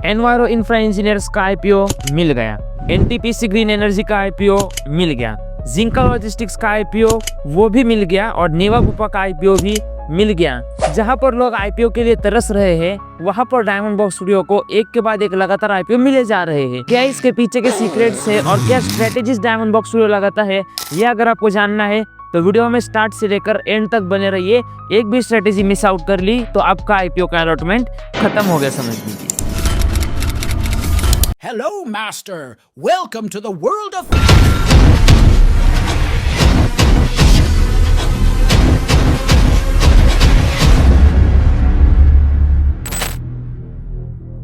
Enviro infra engineers का IPO मिल गया, NTPC green energy का आईपीओ मिल गया, जिंका लॉजिस्टिक्स का आईपीओ वो भी मिल गया और नेवा बुपा का आईपीओ भी मिल गया। जहां पर लोग आईपीओ के लिए तरस रहे हैं, वहां पर डायमंड बॉक्स स्टूडियो को एक के बाद एक लगातार आईपीओ मिले जा रहे हैं। क्या इसके पीछे के सीक्रेट्स है और क्या स्ट्रेटेजीज डायमंड बॉक्स स्टूडियो लगाता है, ये अगर आपको जानना है तो वीडियो में स्टार्ट से लेकर एंड तक बने रहिए। एक भी स्ट्रेटेजी मिस आउट कर ली तो आपका आईपीओ का अलॉटमेंट खत्म हो गया, समझ लीजिए। Hello, Master. Welcome to the world of...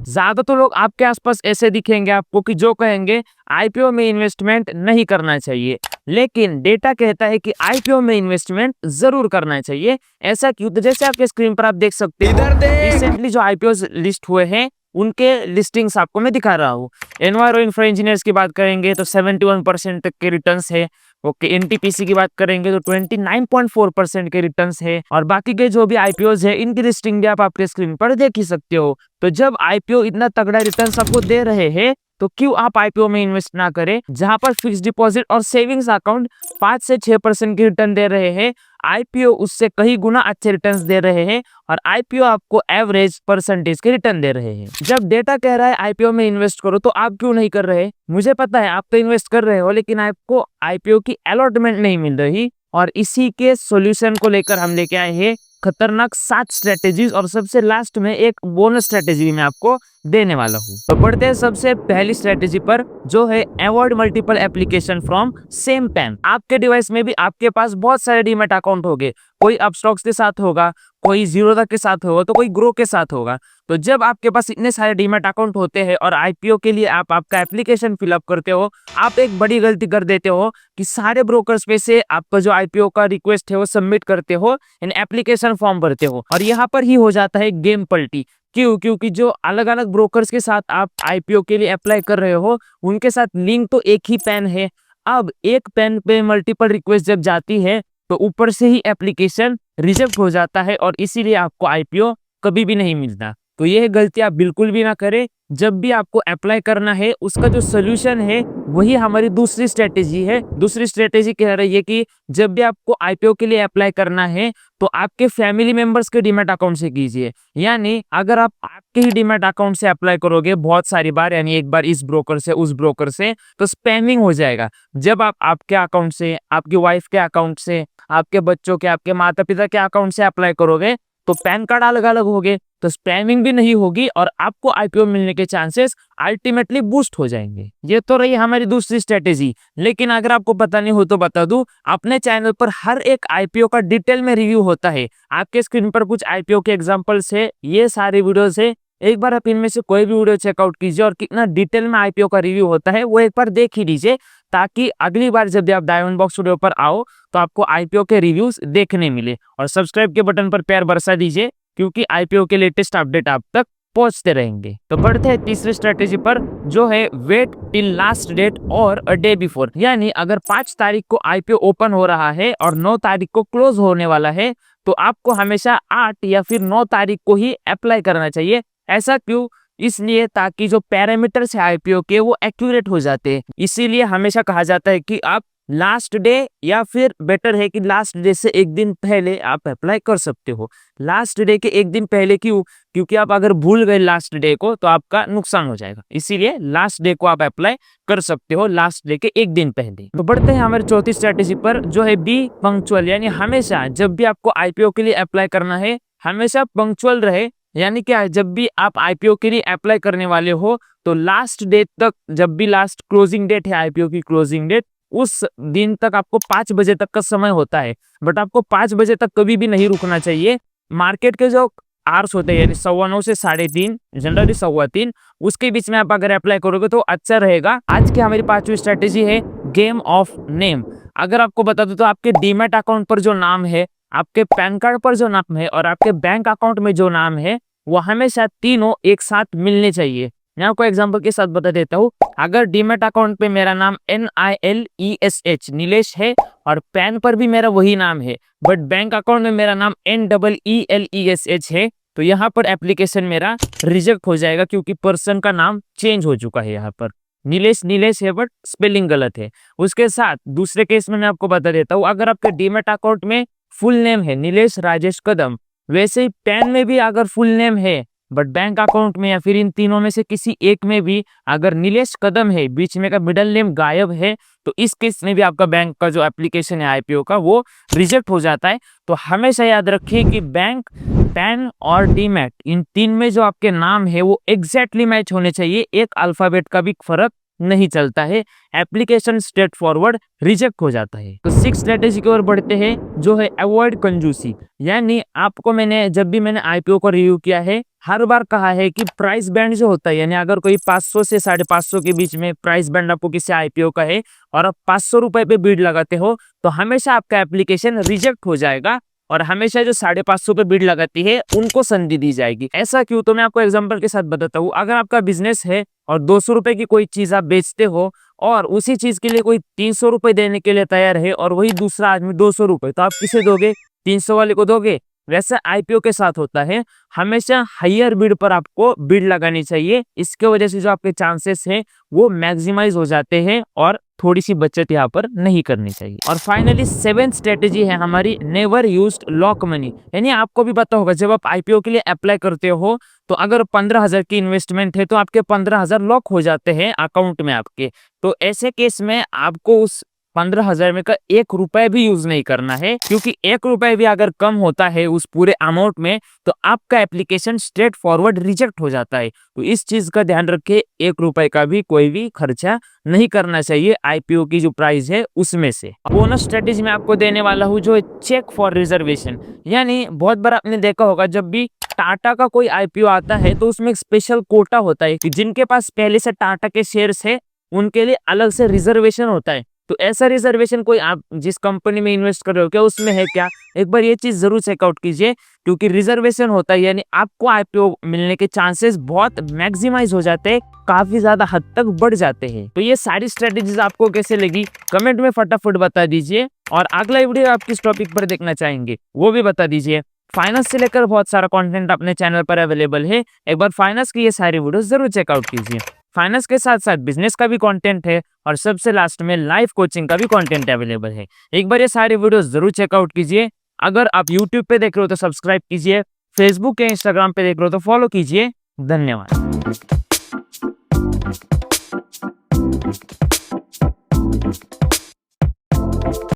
ज्यादातर लोग आपके आसपास ऐसे दिखेंगे आपको कि जो कहेंगे आईपीओ में इन्वेस्टमेंट नहीं करना चाहिए, लेकिन डेटा कहता है कि आईपीओ में इन्वेस्टमेंट जरूर करना चाहिए। ऐसा क्यों? तो जैसे आपके स्क्रीन पर आप देख सकते हैं, रिसेंटली जो आईपीओ लिस्ट हुए हैं उनके लिस्टिंग्स आपको मैं दिखा रहा हूँ। एनवायरो इंफ्रा इंजीनियर्स की बात करेंगे तो 71% तक के रिटर्न्स है। ओके, एनटीपीसी की बात करेंगे तो 29.4% के रिटर्न्स है। और बाकी के जो भी आईपीओज है इनकी लिस्टिंग भी आप आपके स्क्रीन पर देख ही सकते हो। तो जब आईपीओ इतना तगड़ा रिटर्न्स आपको दे रहे हैं तो क्यों आप आईपीओ में इन्वेस्ट ना करें, जहां पर फिक्स डिपॉजिट और सेविंग्स अकाउंट 5 से 6% की रिटर्न दे रहे हैं, आईपीओ उससे कई गुना अच्छे रिटर्न्स दे रहे हैं और आईपीओ आपको एवरेज परसेंटेज के रिटर्न दे रहे हैं। जब डेटा कह रहा है आईपीओ में इन्वेस्ट करो तो आप क्यों नहीं कर रहे? मुझे पता है आप तो इन्वेस्ट कर रहे हो, लेकिन आपको आईपीओ की अलॉटमेंट नहीं मिल रही। और इसी के सॉल्यूशन को लेकर हम लेके आए हैं खतरनाक 7 स्ट्रेटेजीज, और सबसे लास्ट में एक बोनस स्ट्रेटेजी मैं आपको देने वाला हूँ। तो बढ़ते हैं सबसे पहली स्ट्रेटेजी पर, जो है avoid multiple application from same pan. आपके डिवाइस में भी आपके पास बहुत सारे डीमैट अकाउंट होंगे, कोई अपस्टॉक्स के साथ होगा, कोई जीरोधा के साथ होगा, तो कोई ग्रो के साथ होगा। तो जब आपके पास इतने सारे डीमैट अकाउंट होते हैं और आईपीओ के लिए आप आपका एप्लीकेशन फिलअप करते हो, आप एक बड़ी गलती कर देते हो कि सारे ब्रोकर्स पे से आपका जो आईपीओ का रिक्वेस्ट है वो सबमिट करते हो, इन एप्लीकेशन फॉर्म भरते हो, और यहाँ पर ही हो जाता है गेम पलटी। क्यों? क्योंकि जो अलग अलग ब्रोकर्स के साथ आप आईपीओ के लिए अप्लाई कर रहे हो उनके साथ लिंक तो एक ही पैन है। अब एक पैन पे मल्टीपल रिक्वेस्ट जब जाती है तो ऊपर से ही एप्लीकेशन रिजेक्ट हो जाता है और इसीलिए आपको आईपीओ कभी भी नहीं मिलता। तो यह गलती आप बिल्कुल भी ना करें। जब भी आपको अप्लाई करना है उसका जो सोल्यूशन है वही हमारी दूसरी स्ट्रेटेजी है। दूसरी स्ट्रेटेजी कह रही है कि जब भी आपको आईपीओ के लिए अप्लाई करना है तो आपके फैमिली मेंबर्स के डीमैट अकाउंट से कीजिए। यानी अगर आप आपके ही डीमैट अकाउंट से अप्लाई करोगे बहुत सारी बार, यानी एक बार इस ब्रोकर से उस ब्रोकर से, तो स्पैमिंग हो जाएगा। जब आप आपके अकाउंट से, आपकी वाइफ के अकाउंट से, आपके बच्चों के, आपके माता पिता के अकाउंट से अप्लाई करोगे तो पैन कार्ड अलग अलग होंगे, तो स्पैमिंग भी नहीं होगी और आपको आईपीओ मिलने के चांसेस अल्टीमेटली बूस्ट हो जाएंगे। ये तो रही हमारी दूसरी स्ट्रेटेजी। लेकिन अगर आपको पता नहीं हो तो बता दूं, अपने चैनल पर हर एक आईपीओ का डिटेल में रिव्यू होता है। आपके स्क्रीन पर कुछ आईपीओ के एग्जांपल्स है, ये सारे वीडियोस है। एक बार आप इनमें से कोई भी वीडियो चेकआउट कीजिए और कितना डिटेल में आईपीओ का रिव्यू होता है वो एक बार देख ही लीजिए, ताकि अगली बार जब भी आप डायमंड बॉक्स स्टूडियो पर आओ तो आपको आईपीओ के रिव्यूज देखने मिले। और सब्सक्राइब के बटन पर प्यार बरसा दीजिए, क्योंकि आईपीओ के लेटेस्ट अपडेट आप तक पहुंचते रहेंगे। तो बढ़ते हैं तीसरी स्ट्रेटेजी पर, जो है वेट टिल लास्ट डेट और अ डे बिफोर। यानी अगर 5 तारीख को आईपीओ ओपन हो रहा है और 9 तारीख को क्लोज होने वाला है तो आपको हमेशा 8 या फिर 9 तारीख को ही अप्लाई करना चाहिए। ऐसा क्यों? इसलिए ताकि जो पैरामीटर्स है आईपीओ के वो एक्यूरेट हो जाते हैं। इसीलिए हमेशा कहा जाता है कि आप लास्ट डे, या फिर बेटर है कि लास्ट डे से एक दिन पहले आप अप्लाई कर सकते हो। लास्ट डे के एक दिन पहले क्यों? क्योंकि आप अगर भूल गए लास्ट डे को तो आपका नुकसान हो जाएगा। इसीलिए लास्ट डे को आप अप्लाई कर सकते हो लास्ट डे के एक दिन पहले। तो बढ़ते हैं हमारी चौथी स्ट्रेटेजी पर, जो है बी पंक्चुअल। यानी हमेशा जब भी आपको आईपीओ के लिए अप्लाई करना है हमेशा पंक्चुअल रहे। यानी क्या है, जब भी आप आईपीओ के लिए अप्लाई करने वाले हो तो लास्ट डेट तक, जब भी लास्ट क्लोजिंग डेट है आईपीओ की क्लोजिंग डेट, उस दिन तक आपको 5 बजे तक का समय होता है। बट आपको 5 बजे तक कभी भी नहीं रुकना चाहिए। मार्केट के जो आवर्स होते हैं, यानी 9:15 से 3:30, जनरली 3:15, उसके बीच में आप अगर अप्लाई करोगे तो अच्छा रहेगा। आज की हमारी 5वीं स्ट्रेटेजी है गेम ऑफ नेम। अगर आपको बता दूं तो आपके डीमैट अकाउंट पर जो नाम है, आपके पैन कार्ड पर जो नाम है और आपके बैंक अकाउंट में जो नाम है वो हमेशा तीनों एक साथ मिलने चाहिए। मैं आपको एग्जांपल के साथ बता देता हूँ। अगर डीमैट अकाउंट पे मेरा नाम NILESH नीलेश है और पैन पर भी मेरा वही नाम है, बट बैंक अकाउंट में मेरा नाम NEELESH है, तो यहाँ पर एप्लीकेशन मेरा रिजेक्ट हो जाएगा क्योंकि पर्सन का नाम चेंज हो चुका है। यहाँ पर नीलेश है बट स्पेलिंग गलत है। उसके साथ दूसरे केस में मैं आपको बता देता हूँ, अगर आपके डीमैट अकाउंट में फुल नेम है नीलेश राजेश कदम, वैसे ही पैन में भी अगर फुल नेम है बट बैंक अकाउंट में या फिर इन तीनों में से किसी एक में भी अगर नीलेश कदम है, बीच में का मिडल नेम गायब है, तो इस केस में भी आपका बैंक का जो एप्लीकेशन है आईपीओ का वो रिजेक्ट हो जाता है। तो हमेशा याद रखिए कि बैंक, पैन और डीमैट इन तीन में जो आपके नाम है वो एग्जैक्टली मैच होने चाहिए, एक अल्फाबेट का भी फर्क नहीं चलता है, एप्लीकेशन स्ट्रेट फॉरवर्ड रिजेक्ट हो जाता है। तो 6 स्ट्रेटेजी की ओर बढ़ते हैं जो है अवॉइड कंजूसी। यानी आपको जब भी मैंने आईपीओ को रिव्यू किया है हर बार कहा है कि प्राइस बैंड जो होता है, यानी अगर कोई 500 से 550 के बीच में प्राइस बैंड आपको किसी आईपीओ का है और आप 500 रुपए पे बीड लगाते हो तो हमेशा आपका एप्लीकेशन रिजेक्ट हो जाएगा और हमेशा जो 550 पे बीड लगाती है उनको संधि दी जाएगी। ऐसा क्यों? तो मैं आपको एग्जांपल के साथ बताता हूँ। अगर आपका बिजनेस है और 200 रुपए की कोई चीज आप बेचते हो और उसी चीज के लिए कोई 300 रुपए देने के लिए तैयार है और वही दूसरा आदमी 200 रुपए, तो आप किसे दोगे? 300 वाले को दोगे। वैसे आईपीओ के साथ होता है, हमेशा हायर बीड पर आपको बीड लगानी चाहिए। इसके वजह से जो आपके चांसेस हैं वो मैक्सिमाइज हो जाते हैं और थोड़ी सी बचत यहाँ पर नहीं करनी चाहिए। और फाइनली 7th स्ट्रेटेजी है हमारी नेवर यूज्ड लॉक मनी। यानी आपको भी पता होगा जब आप आईपीओ के लिए अप्लाई करते हो तो अगर 15,000 की इन्वेस्टमेंट है तो आपके 15,000 लॉक हो जाते हैं अकाउंट में आपके। तो ऐसे केस में आपको उस 15,000 में का 1 रुपए भी यूज नहीं करना है, क्योंकि 1 रुपए भी अगर कम होता है उस पूरे अमाउंट में तो आपका एप्लीकेशन स्ट्रेट फॉरवर्ड रिजेक्ट हो जाता है। तो इस चीज का ध्यान रखिए, 1 रुपए का भी कोई भी खर्चा नहीं करना चाहिए आईपीओ की जो प्राइस है उसमें से। बोनस स्ट्रेटेजी मैं आपको देने वाला हूँ जो है चेक फॉर रिजर्वेशन। यानी बहुत बार आपने देखा होगा जब भी टाटा का कोई आईपीओ आता है तो उसमें एक स्पेशल कोटा होता है कि जिनके पास पहले से टाटा के शेयर्स है उनके लिए अलग से रिजर्वेशन होता है। तो ऐसा रिजर्वेशन कोई आप जिस कंपनी में इन्वेस्ट कर रहे हो क्या उसमें है क्या? एक बार ये चीज जरूर चेकआउट कीजिए, क्योंकि रिजर्वेशन होता है यानी आपको आईपीओ मिलने के चांसेस बहुत मैक्सिमाइज हो जाते हैं, काफी ज्यादा हद तक बढ़ जाते हैं। तो ये सारी स्ट्रेटेजीज आपको कैसे लगी कमेंट में फटाफट बता दीजिए, और अगला वीडियो आप किस टॉपिक पर देखना चाहेंगे वो भी बता दीजिए। फाइनेंस से लेकर बहुत सारा कंटेंट अपने चैनल पर अवेलेबल है, एक बार फाइनेंस की ये सारी वीडियो जरूर चेकआउट कीजिए। फाइनेंस के साथ साथ बिजनेस का भी कंटेंट है और सबसे लास्ट में लाइफ कोचिंग का भी कंटेंट अवेलेबल है। एक बार ये सारे वीडियो जरूर चेकआउट कीजिए। अगर आप यूट्यूब पे देख रहे हो तो सब्सक्राइब कीजिए, फेसबुक या इंस्टाग्राम पे देख रहे हो तो फॉलो कीजिए। धन्यवाद।